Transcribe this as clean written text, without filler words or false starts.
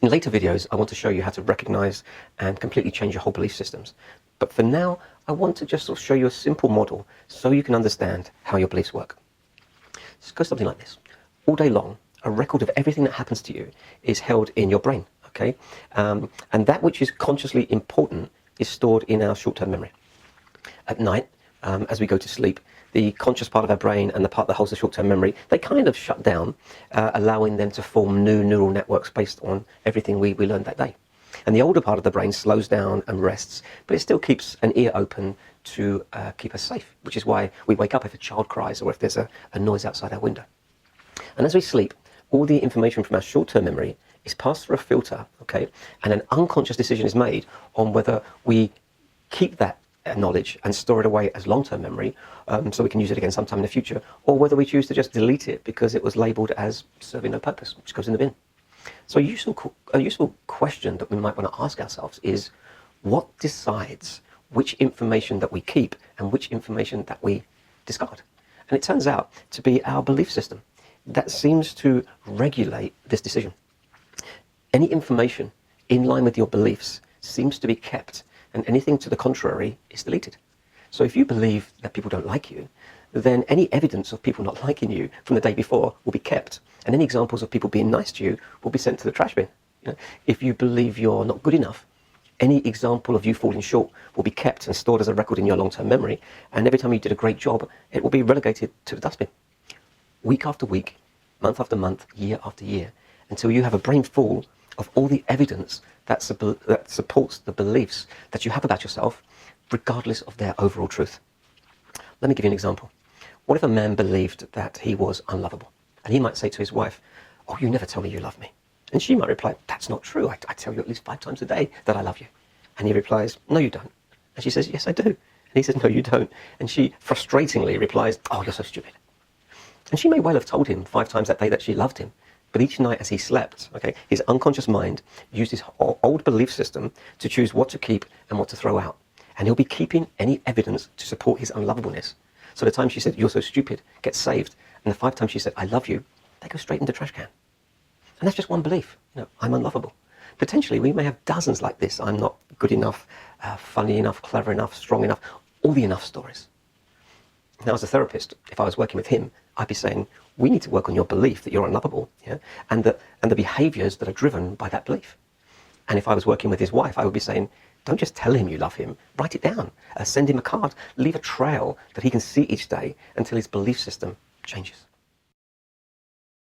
In later videos, I want to show you how to recognize and completely change your whole belief systems. But for now, I want to just sort of show you a simple model so you can understand how your beliefs work. It goes something like this. All day long, a record of everything that happens to you is held in your brain, okay? And that which is consciously important is stored in our short-term memory. At night, as we go to sleep, the conscious part of our brain and the part that holds the short-term memory, they kind of shut down, allowing them to form new neural networks based on everything we learned that day. And the older part of the brain slows down and rests, but it still keeps an ear open to keep us safe, which is why we wake up if a child cries or if there's a noise outside our window. And as we sleep, all the information from our short-term memory is passed through a filter, okay? And an unconscious decision is made on whether we keep that knowledge and store it away as long-term memory, so we can use it again sometime in the future, or whether we choose to just delete it because it was labeled as serving no purpose, which goes in the bin. So a useful question that we might want to ask ourselves is, what decides which information that we keep and which information that we discard? And it turns out to be our belief system that seems to regulate this decision. Any information in line with your beliefs seems to be kept, and anything to the contrary is deleted. So if you believe that people don't like you, then any evidence of people not liking you from the day before will be kept, and any examples of people being nice to you will be sent to the trash bin. If you believe you're not good enough, any example of you falling short will be kept and stored as a record in your long-term memory, and every time you did a great job, it will be relegated to the dustbin. Week after week, month after month, year after year, until you have a brain full of all the evidence that supports the beliefs that you have about yourself, regardless of their overall truth. Let me give you an example. What if a man believed that he was unlovable? And he might say to his wife, "Oh, you never tell me you love me." And she might reply, "That's not true. I tell you at least 5 times a day that I love you." And he replies, "No, you don't." And she says, "Yes, I do." And he says, "No, you don't." And she frustratingly replies, "Oh, you're so stupid." And she may well have told him 5 times that day that she loved him. But each night as he slept, okay, his unconscious mind used his old belief system to choose what to keep and what to throw out. And he'll be keeping any evidence to support his unlovableness. So the time she said, "You're so stupid," gets saved. And the 5 times she said, "I love you," they go straight into the trash can. And that's just one belief. I'm unlovable. Potentially, we may have dozens like this. I'm not good enough, funny enough, clever enough, strong enough, all the enough stories. Now, as a therapist, if I was working with him, I'd be saying, we need to work on your belief that you're unlovable, and the behaviors that are driven by that belief. And if I was working with his wife, I would be saying, don't just tell him you love him, write it down, send him a card, leave a trail that he can see each day until his belief system changes.